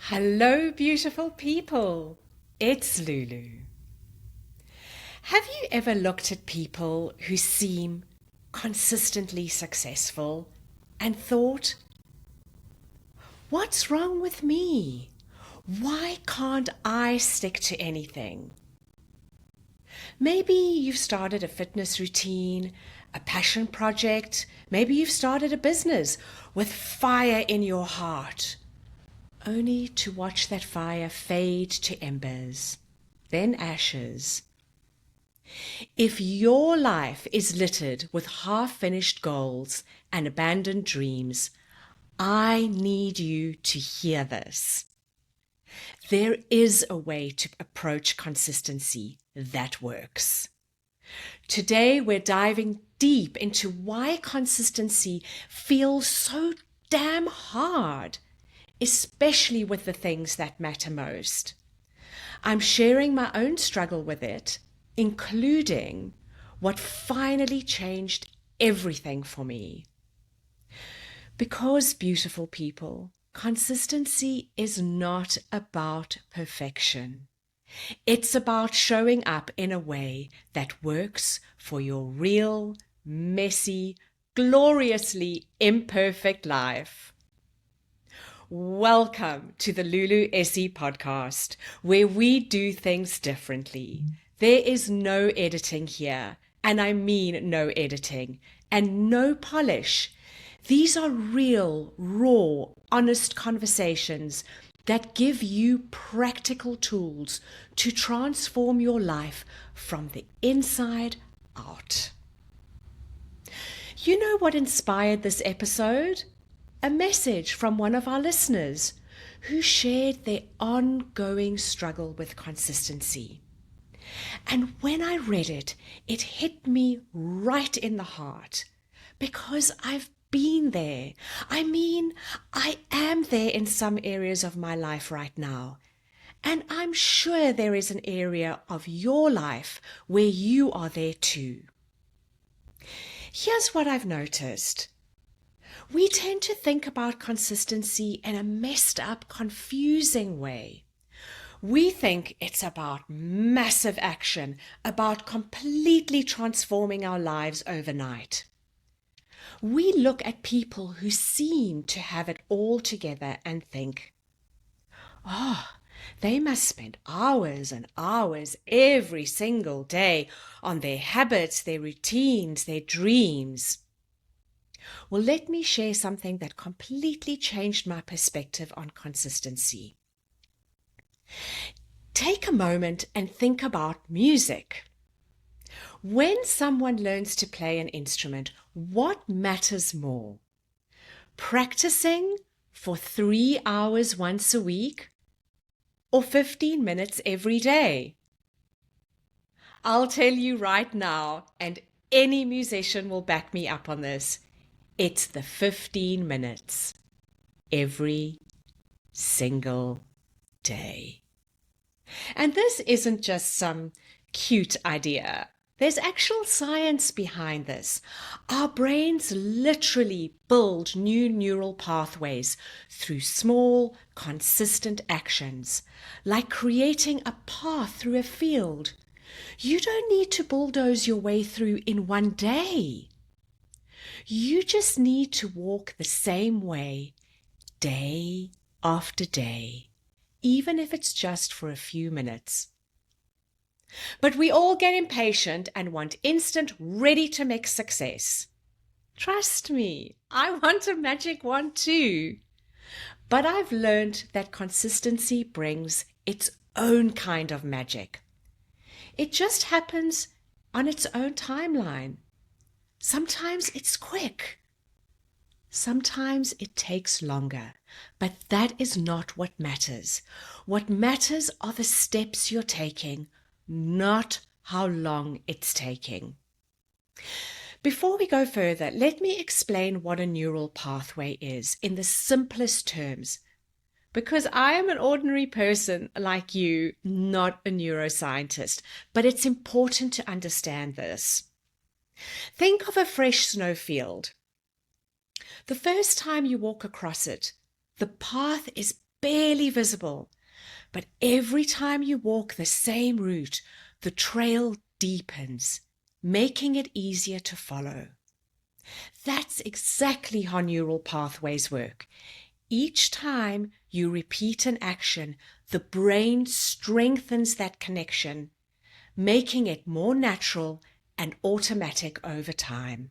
Hello, beautiful people. It's Lulu. Have you ever looked at people who seem consistently successful and thought, what's wrong with me? Why can't I stick to anything? Maybe you've started a fitness routine, a passion project. Maybe you've started a business with fire in your heart, only to watch that fire fade to embers, then ashes. If your life is littered with half-finished goals and abandoned dreams, I need you to hear this. There is a way to approach consistency that works. Today, we're diving deep into why consistency feels so damn hard, especially with the things that matter most. I'm sharing my own struggle with it, including what finally changed everything for me. Because, beautiful people, consistency is not about perfection. It's about showing up in a way that works for your real, messy, gloriously imperfect life. Welcome to the Lulu Essie podcast, where we do things differently. There is no editing here, and I mean no editing, and no polish. These are real, raw, honest conversations that give you practical tools to transform your life from the inside out. You know what inspired this episode? A message from one of our listeners who shared their ongoing struggle with consistency. And when I read it, it hit me right in the heart because I've been there. I am there in some areas of my life right now. And I'm sure there is an area of your life where you are there too. Here's what I've noticed. We tend to think about consistency in a messed up, confusing way. We think it's about massive action, about completely transforming our lives overnight. We look at people who seem to have it all together and think, oh, they must spend hours and hours every single day on their habits, their routines, their dreams. Well, let me share something that completely changed my perspective on consistency. Take a moment and think about music. When someone learns to play an instrument, what matters more? Practicing for 3 hours once a week or 15 minutes every day? I'll tell you right now, and any musician will back me up on this. It's the 15 minutes every single day. And this isn't just some cute idea. There's actual science behind this. Our brains literally build new neural pathways through small, consistent actions, like creating a path through a field. You don't need to bulldoze your way through in one day. You just need to walk the same way day after day, even if it's just for a few minutes. But we all get impatient and want instant, ready-to-mix success. Trust me, I want a magic wand too. But I've learned that consistency brings its own kind of magic. It just happens on its own timeline. Sometimes it's quick. Sometimes it takes longer, but that is not what matters. What matters are the steps you're taking, not how long it's taking. Before we go further, let me explain what a neural pathway is in the simplest terms, because I am an ordinary person like you, not a neuroscientist, but it's important to understand this. Think of a fresh snowfield. The first time you walk across it, the path is barely visible. But every time you walk the same route, the trail deepens, making it easier to follow. That's exactly how neural pathways work. Each time you repeat an action, the brain strengthens that connection, making it more natural and automatic over time.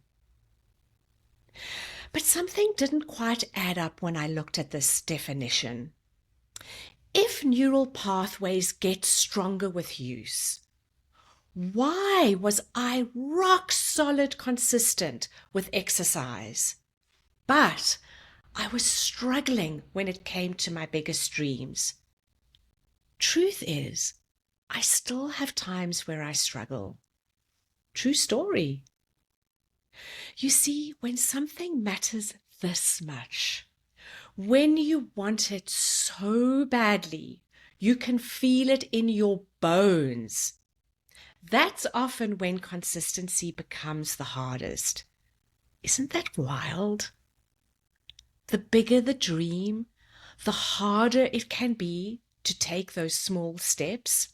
But something didn't quite add up when I looked at this definition. If neural pathways get stronger with use, why was I rock solid consistent with exercise? But I was struggling when it came to my biggest dreams. Truth is, I still have times where I struggle. True story. You see, when something matters this much, when you want it so badly, you can feel it in your bones. That's often when consistency becomes the hardest. Isn't that wild? The bigger the dream, the harder it can be to take those small steps.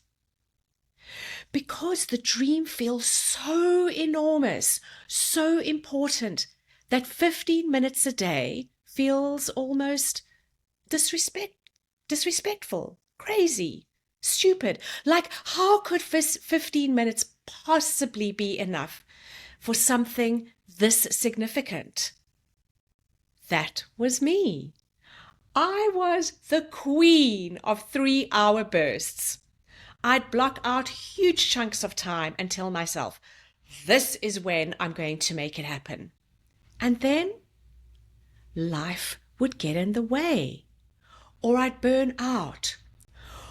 Because the dream feels so enormous, so important, that 15 minutes a day feels almost disrespectful, crazy, stupid. Like, how could 15 minutes possibly be enough for something this significant? That was me. I was the queen of 3-hour bursts. I'd block out huge chunks of time and tell myself, this is when I'm going to make it happen. And then life would get in the way, or I'd burn out,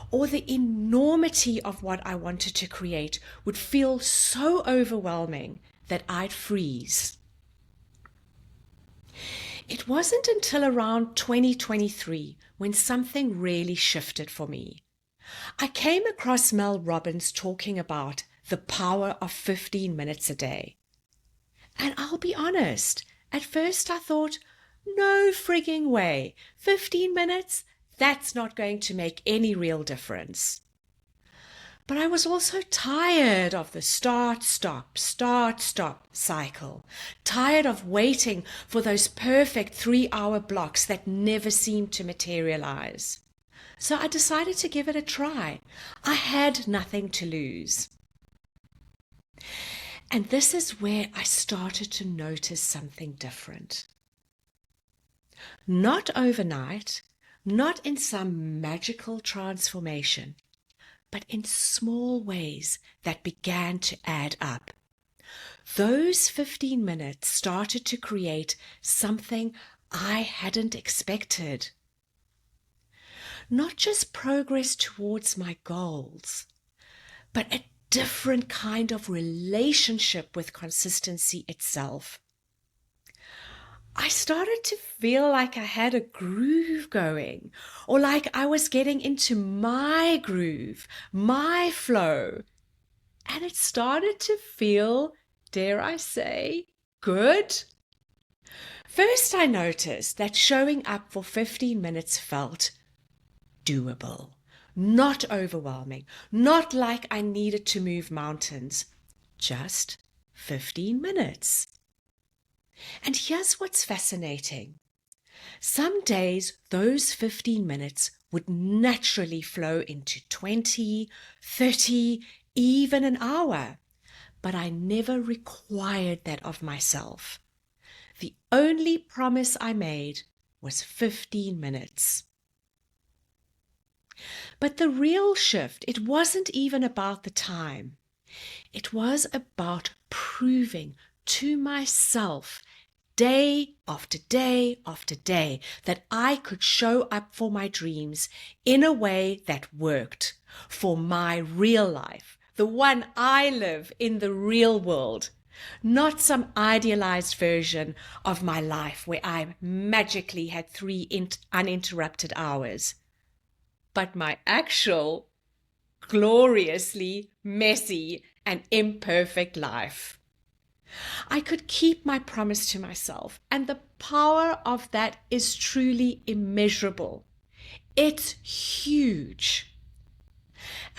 or the enormity of what I wanted to create would feel so overwhelming that I'd freeze. It wasn't until around 2023 when something really shifted for me. I came across Mel Robbins talking about the power of 15 minutes a day. And I'll be honest, at first I thought, no frigging way, 15 minutes? That's not going to make any real difference. But I was also tired of the start, stop cycle. Tired of waiting for those perfect 3-hour blocks that never seemed to materialize. So I decided to give it a try. I had nothing to lose. And this is where I started to notice something different. Not overnight, not in some magical transformation, but in small ways that began to add up. Those 15 minutes started to create something I hadn't expected. Not just progress towards my goals, but a different kind of relationship with consistency itself. I started to feel like I had a groove going, or like I was getting into my groove, my flow. And it started to feel, dare I say, good. First, I noticed that showing up for 15 minutes felt doable, not overwhelming, not like I needed to move mountains, just 15 minutes. And here's what's fascinating. Some days, those 15 minutes would naturally flow into 20, 30, even an hour. But I never required that of myself. The only promise I made was 15 minutes. But the real shift, it wasn't even about the time. It was about proving to myself day after day after day that I could show up for my dreams in a way that worked for my real life, the one I live in the real world, not some idealized version of my life where I magically had 3 uninterrupted hours, but my actual gloriously messy and imperfect life. I could keep my promise to myself, and the power of that is truly immeasurable. It's huge.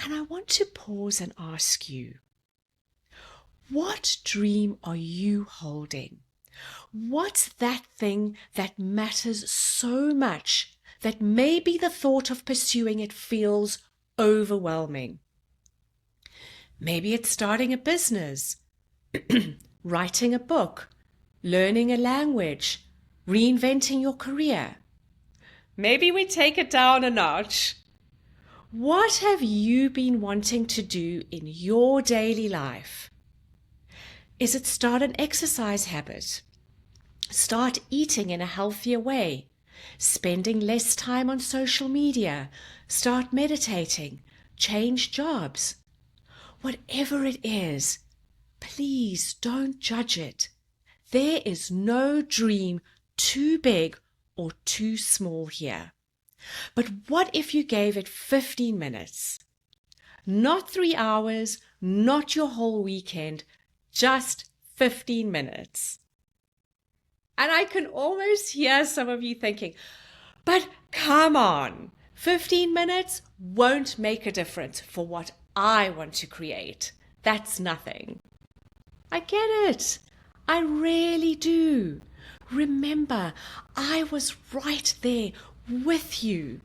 And I want to pause and ask you, what dream are you holding? What's that thing that matters so much that maybe the thought of pursuing it feels overwhelming? Maybe it's starting a business, writing a book, learning a language, reinventing your career. Maybe we take it down a notch. What have you been wanting to do in your daily life? Is it start an exercise habit? Start eating in a healthier way? Spending less time on social media? Start meditating? Change jobs? Whatever it is, please don't judge it. There is no dream too big or too small here. But what if you gave it 15 minutes? Not 3 hours, not your whole weekend, just 15 minutes. And I can almost hear some of you thinking, but come on, 15 minutes won't make a difference for what I want to create. That's nothing. I get it. I really do. Remember, I was right there with you.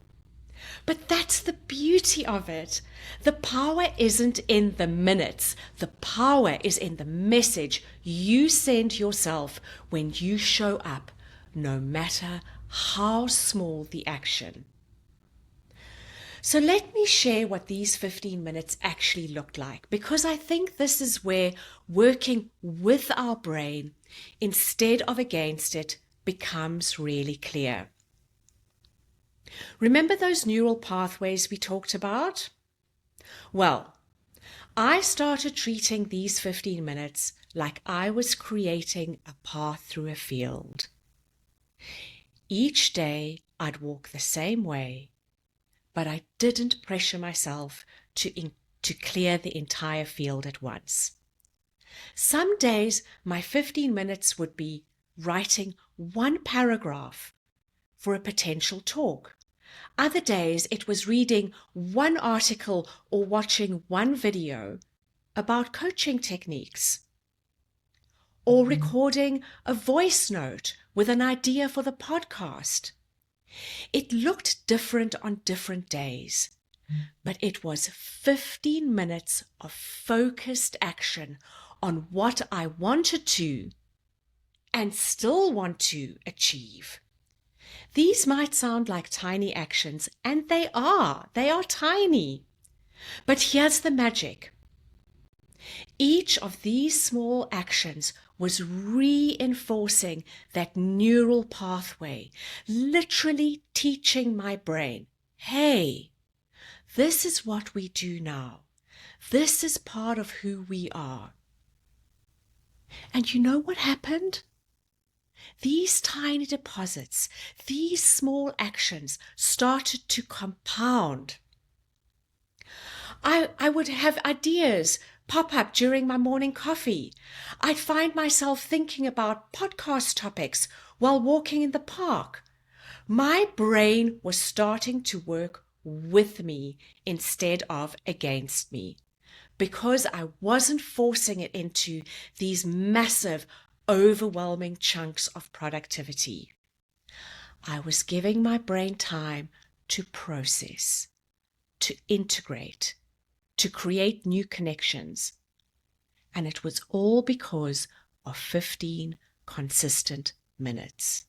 But that's the beauty of it. The power isn't in the minutes. The power is in the message you send yourself when you show up, no matter how small the action. So let me share what these 15 minutes actually looked like, because I think this is where working with our brain instead of against it becomes really clear. Remember those neural pathways we talked about? Well, I started treating these 15 minutes like I was creating a path through a field. Each day I'd walk the same way, but I didn't pressure myself to clear the entire field at once. Some days my 15 minutes would be writing one paragraph for a potential talk. Other days it was reading one article or watching one video about coaching techniques, or recording a voice note with an idea for the podcast. It looked different on different days, but it was 15 minutes of focused action on what I wanted to and still want to achieve. These might sound like tiny actions, and they are tiny. But here's the magic. Each of these small actions was reinforcing that neural pathway, literally teaching my brain, hey, this is what we do now. This is part of who we are. And you know what happened? These tiny deposits, these small actions started to compound. I would have ideas pop up during my morning coffee. I'd find myself thinking about podcast topics while walking in the park. My brain was starting to work with me instead of against me, because I wasn't forcing it into these massive, overwhelming chunks of productivity. I was giving my brain time to process, to integrate, to create new connections. And it was all because of 15 consistent minutes.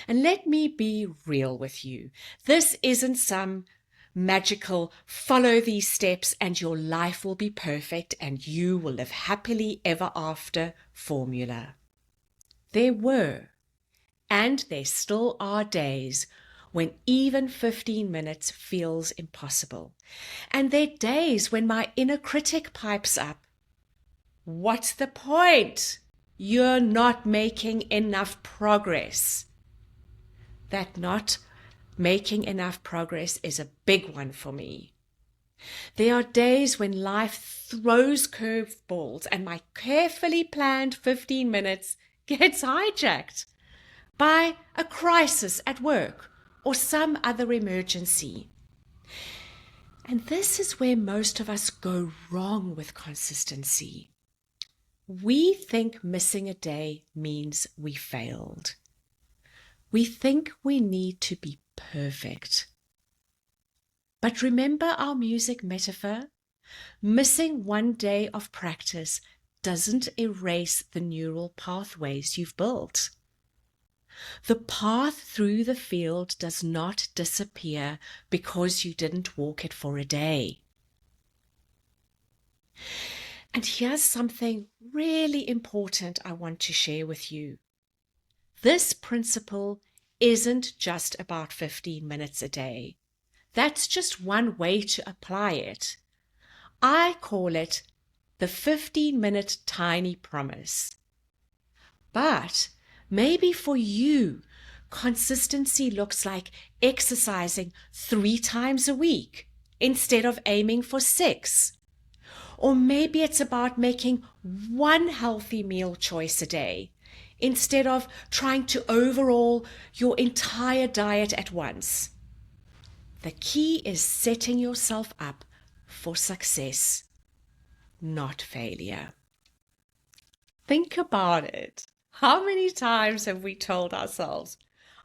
And let me be real with you. This isn't some magical follow these steps and your life will be perfect and you will live happily ever after formula. There were, and there still are days when even 15 minutes feels impossible. And there are days when my inner critic pipes up. What's the point? You're not making enough progress. That not making enough progress is a big one for me. There are days when life throws curveballs and my carefully planned 15 minutes gets hijacked by a crisis at work or some other emergency. And this is where most of us go wrong with consistency. We think missing a day means we failed. We think we need to be perfect. But remember our music metaphor? Missing one day of practice doesn't erase the neural pathways you've built. The path through the field does not disappear because you didn't walk it for a day. And here's something really important I want to share with you. This principle isn't just about 15 minutes a day. That's just one way to apply it. I call it the 15-minute tiny promise. But maybe for you, consistency looks like exercising 3 times a week instead of aiming for 6. Or maybe it's about making one healthy meal choice a day instead of trying to overhaul your entire diet at once. The key is setting yourself up for success, not failure. Think about it. How many times have we told ourselves,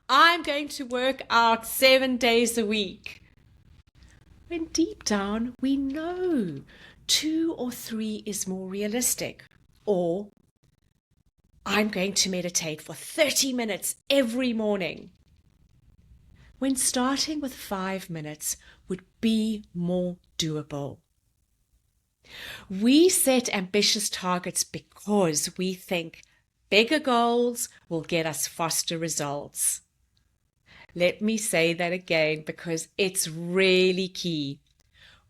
I'm going to work out 7 days a week? When deep down we know 2 or 3 is more realistic. Or, I'm going to meditate for 30 minutes every morning. When starting with 5 minutes would be more doable. We set ambitious targets because we think bigger goals will get us faster results. Let me say that again because it's really key.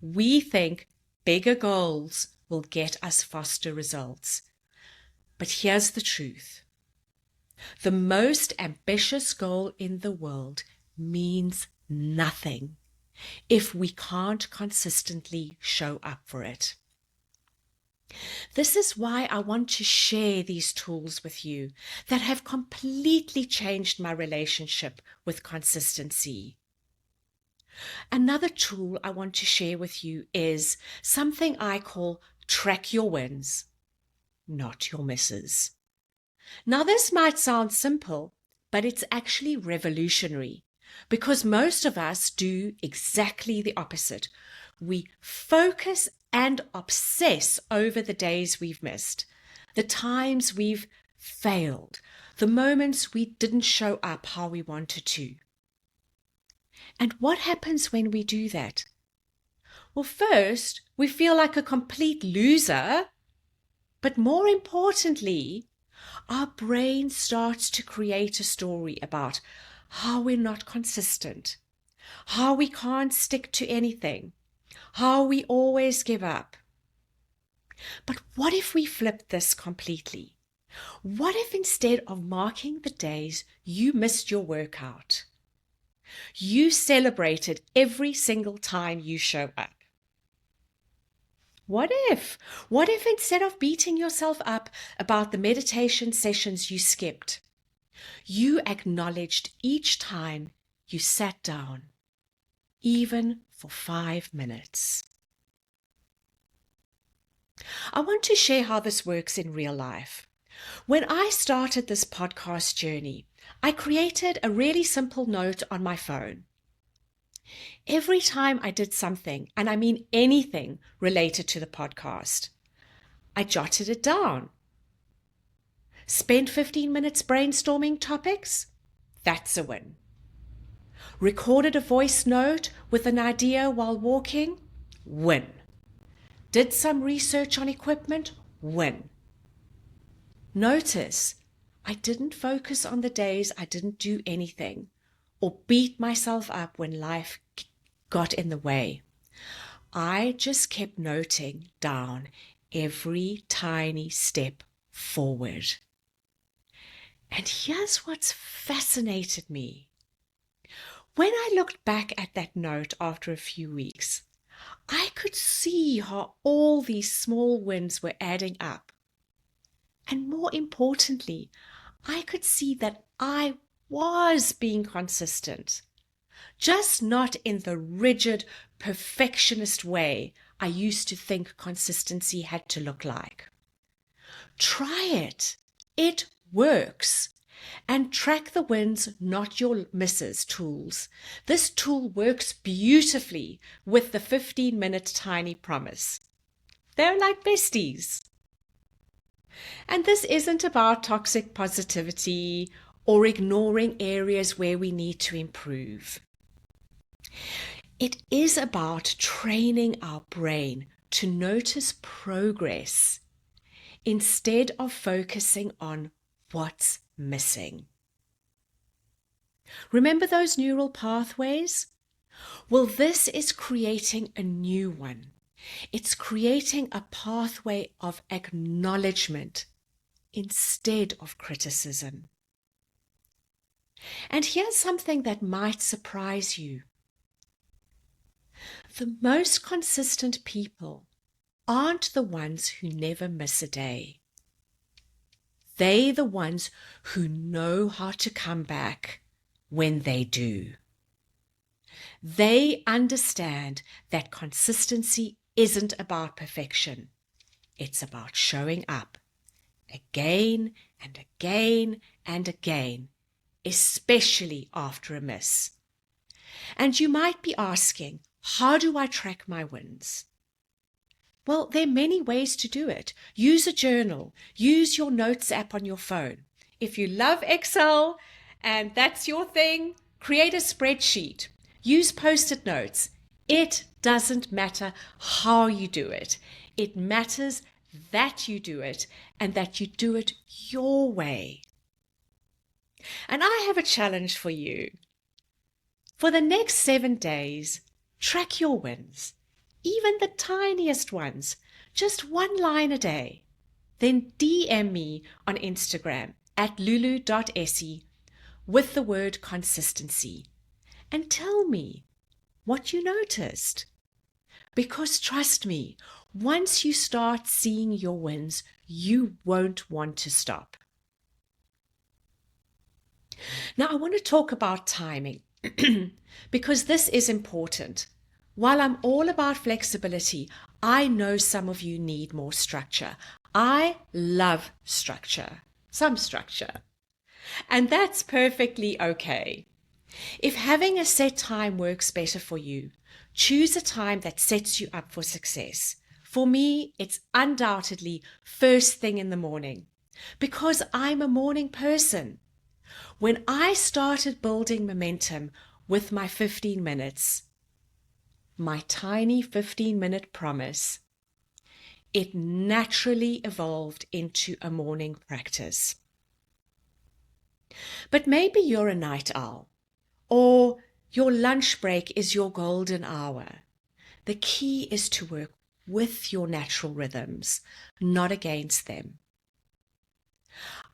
We think bigger goals will get us faster results. But here's the truth. The most ambitious goal in the world means nothing if we can't consistently show up for it. This is why I want to share these tools with you that have completely changed my relationship with consistency. Another tool I want to share with you is something I call track your wins, not your misses. Now, this might sound simple, but it's actually revolutionary because most of us do exactly the opposite. We focus and obsess over the days we've missed, the times we've failed, the moments we didn't show up how we wanted to. And what happens when we do that? Well, first, we feel like a complete loser, but more importantly, our brain starts to create a story about how we're not consistent, how we can't stick to anything, how we always give up. But what if we flipped this completely? What if instead of marking the days you missed your workout, you celebrated every single time you show up? What if instead of beating yourself up about the meditation sessions you skipped, you acknowledged each time you sat down, even for 5 minutes? I want to share how this works in real life. When I started this podcast journey, I created a really simple note on my phone. Every time I did something, and I mean anything related to the podcast, I jotted it down. Spent 15 minutes brainstorming topics? That's a win. Recorded a voice note with an idea while walking? Win. Did some research on equipment? Win. Notice, I didn't focus on the days I didn't do anything or beat myself up when life got in the way. I just kept noting down every tiny step forward. And here's what's fascinated me. When I looked back at that note after a few weeks, I could see how all these small wins were adding up. And more importantly, I could see that I was being consistent. just not in the rigid, perfectionist way I used to think consistency had to look like. Try it. It works. And track the wins, not your misses tools. This tool works beautifully with the 15-minute tiny promise. They're like besties. And this isn't about toxic positivity or ignoring areas where we need to improve. It is about training our brain to notice progress instead of focusing on what's missing. Remember those neural pathways? Well, this is creating a new one. It's creating a pathway of acknowledgement instead of criticism. And here's something that might surprise you. The most consistent people aren't the ones who never miss a day. They're the ones who know how to come back when they do. They understand that consistency isn't about perfection. It's about showing up again and again and again, especially after a miss. And you might be asking, how do I track my wins? Well, there are many ways to do it. Use a journal. Use your notes app on your phone. If you love Excel and that's your thing, create a spreadsheet. Use post-it notes. It doesn't matter how you do it. It matters that you do it and that you do it your way. And I have a challenge for you. For the next 7 days, track your wins, even the tiniest ones, just 1 line a day. Then DM me on Instagram at lulu.se with the word consistency and tell me what you noticed. Because trust me, once you start seeing your wins, you won't want to stop. Now, I want to talk about timing because this is important. While I'm all about flexibility, I know some of you need more structure. I love structure, some structure, and that's perfectly okay. If having a set time works better for you, choose a time that sets you up for success. For me, it's undoubtedly first thing in the morning because I'm a morning person. When I started building momentum with my 15 minutes, my tiny 15-minute promise, it naturally evolved into a morning practice. But maybe you're a night owl, or your lunch break is your golden hour. The key is to work with your natural rhythms, not against them.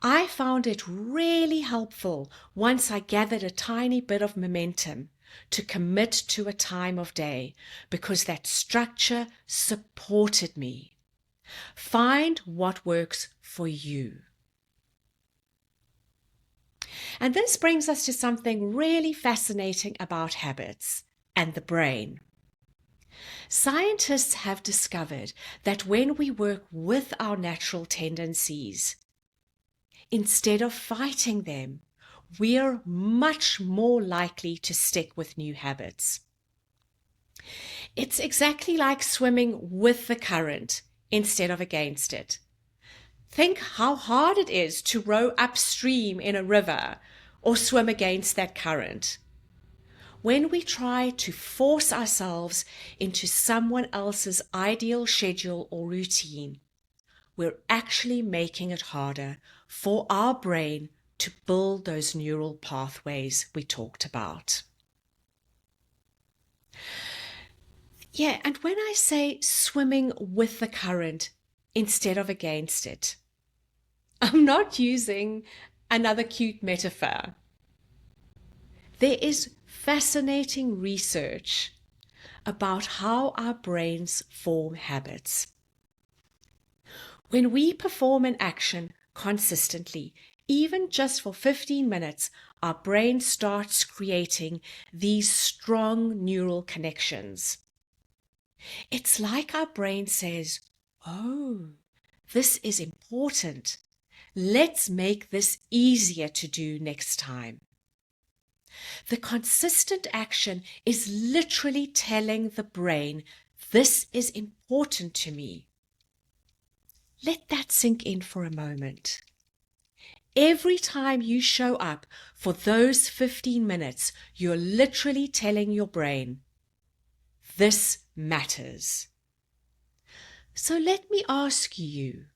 I found it really helpful once I gathered a tiny bit of momentum to commit to a time of day because that structure supported me. Find what works for you. And this brings us to something really fascinating about habits and the brain. Scientists have discovered that when we work with our natural tendencies, instead of fighting them, we're much more likely to stick with new habits. It's exactly like swimming with the current instead of against it. Think how hard it is to row upstream in a river or swim against that current. When we try to force ourselves into someone else's ideal schedule or routine, we're actually making it harder for our brain to build those neural pathways we talked about. Yeah, and when I say swimming with the current instead of against it, I'm not using another cute metaphor. There is fascinating research about how our brains form habits. When we perform an action consistently, even just for 15 minutes, our brain starts creating these strong neural connections. It's like our brain says, "Oh, this is important. Let's make this easier to do next time." The consistent action is literally telling the brain, "This is important to me." Let that sink in for a moment. Every time you show up for those 15 minutes, you're literally telling your brain, "This matters." So let me ask you,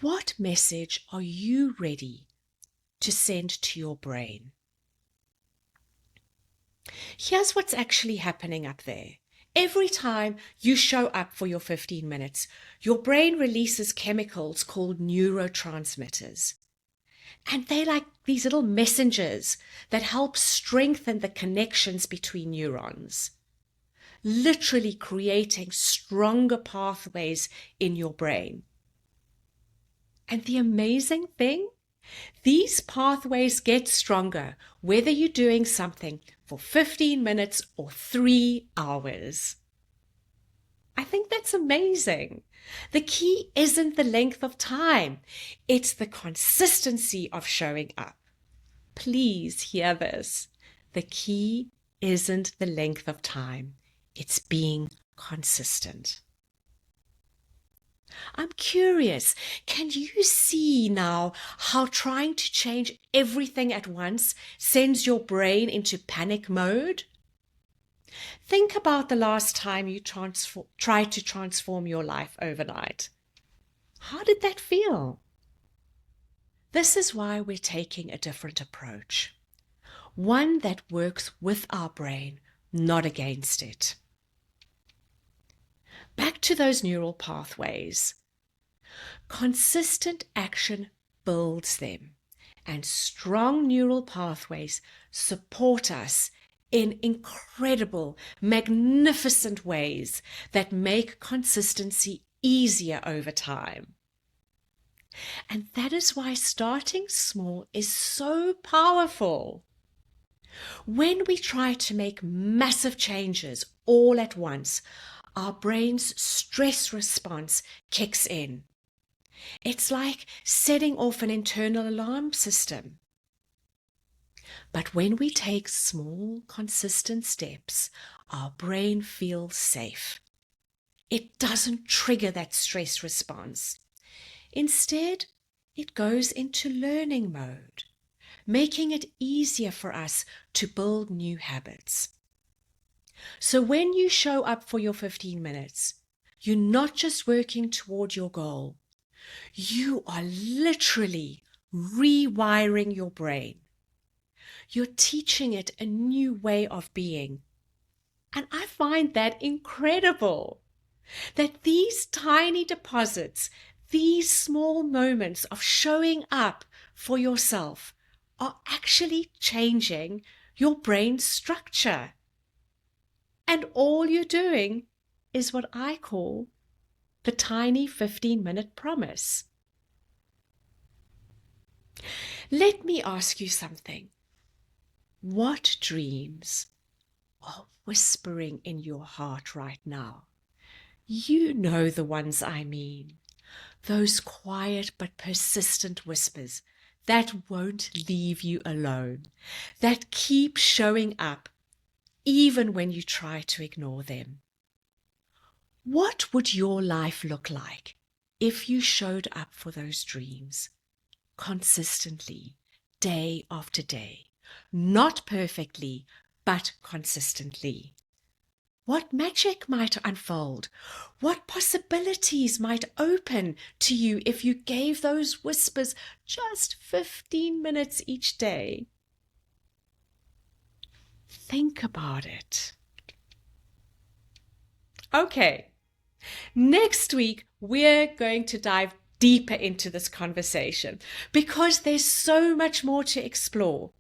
what message are you ready to send to your brain? Here's what's actually happening up there. Every time you show up for your 15 minutes, your brain releases chemicals called neurotransmitters. And they're like these little messengers that help strengthen the connections between neurons, literally creating stronger pathways in your brain. And the amazing thing, these pathways get stronger whether you're doing something for 15 minutes or 3 hours. I think that's amazing. The key isn't the length of time, it's the consistency of showing up. Please hear this. The key isn't the length of time, it's being consistent. I'm curious, can you see now how trying to change everything at once sends your brain into panic mode? Think about the last time you tried to transform your life overnight. How did that feel? This is why we're taking a different approach, one that works with our brain, not against it. Back to those neural pathways. Consistent action builds them, and strong neural pathways support us in incredible, magnificent ways that make consistency easier over time. And that is why starting small is so powerful. When we try to make massive changes all at once, our brain's stress response kicks in. It's like setting off an internal alarm system. But when we take small, consistent steps, our brain feels safe. It doesn't trigger that stress response. Instead, it goes into learning mode, making it easier for us to build new habits. So when you show up for your 15 minutes, you're not just working toward your goal. You are literally rewiring your brain. You're teaching it a new way of being. And I find that incredible, that these tiny deposits, these small moments of showing up for yourself are actually changing your brain's structure. And all you're doing is what I call the tiny 15-minute promise. Let me ask you something. What dreams are whispering in your heart right now? You know the ones I mean. Those quiet but persistent whispers that won't leave you alone, that keep showing up even when you try to ignore them. What would your life look like if you showed up for those dreams consistently, day after day? Not perfectly, but consistently. What magic might unfold? What possibilities might open to you if you gave those whispers just 15 minutes each day? Think about it. Okay, next week we're going to dive deeper into this conversation because there's so much more to explore.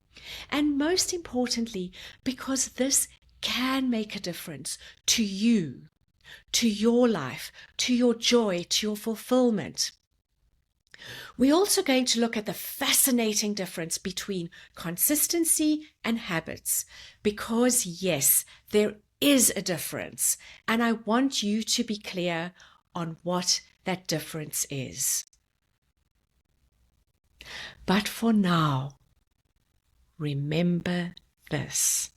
And most importantly, because this can make a difference to you, to your life, to your joy, to your fulfillment. We're also going to look at the fascinating difference between consistency and habits, because yes, there is a difference, and I want you to be clear on what that difference is. But for now, remember this.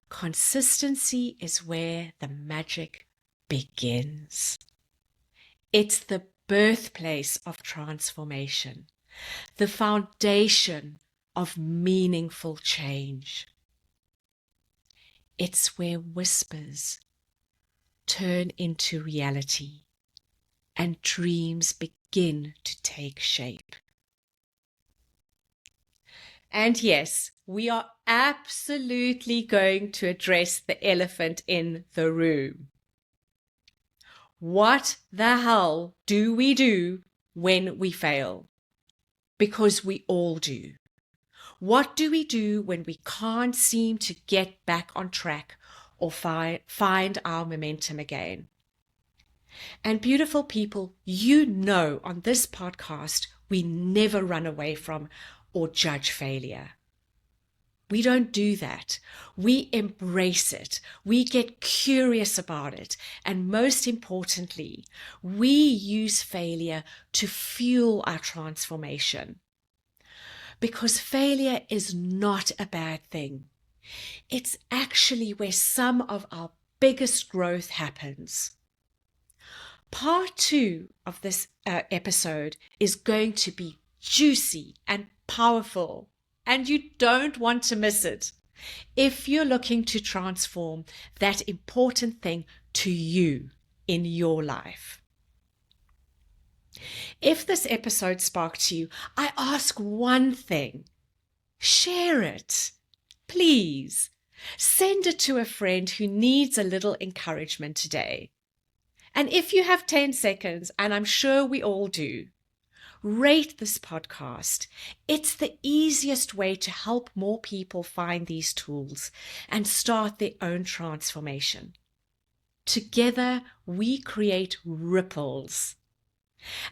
Consistency is where the magic begins. It's the birthplace of transformation, the foundation of meaningful change. It's where whispers turn into reality and dreams begin to take shape. And yes, we are absolutely going to address the elephant in the room. What the hell do we do when we fail? Because we all do. What do we do when we can't seem to get back on track or find our momentum again? And beautiful people, you know, on this podcast, we never run away from or judge failure. We don't do that. We embrace it. We get curious about it. And most importantly, we use failure to fuel our transformation. Because failure is not a bad thing. It's actually where some of our biggest growth happens. Part 2 of this episode is going to be juicy and powerful, and you don't want to miss it if you're looking to transform that important thing to you in your life. If this episode sparked you, I ask one thing. Share it. Please. Send it to a friend who needs a little encouragement today. And if you have 10 seconds, and I'm sure we all do, rate this podcast. It's the easiest way to help more people find these tools and start their own transformation. Together, we create ripples.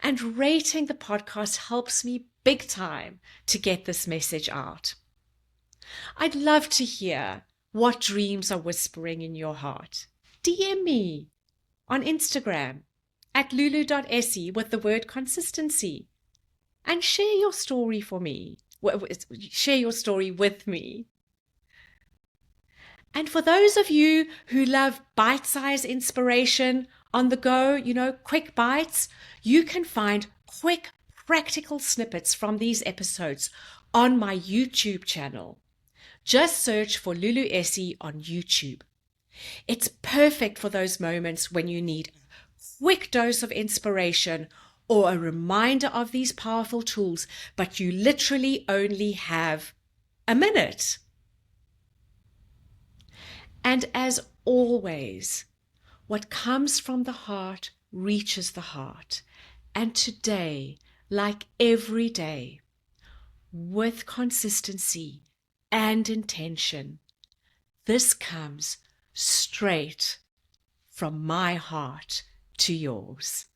And rating the podcast helps me big time to get this message out. I'd love to hear what dreams are whispering in your heart. DM me on Instagram at lulu.se with the word consistency, and share your story for me. Share your story with me. And for those of you who love bite-sized inspiration on the go, quick bites, you can find quick, practical snippets from these episodes on my YouTube channel. Just search for Lulu Essie on YouTube. It's perfect for those moments when you need a quick dose of inspiration or a reminder of these powerful tools, but you literally only have a minute. And as always, what comes from the heart reaches the heart. And today, like every day, with consistency and intention, this comes straight from my heart to yours.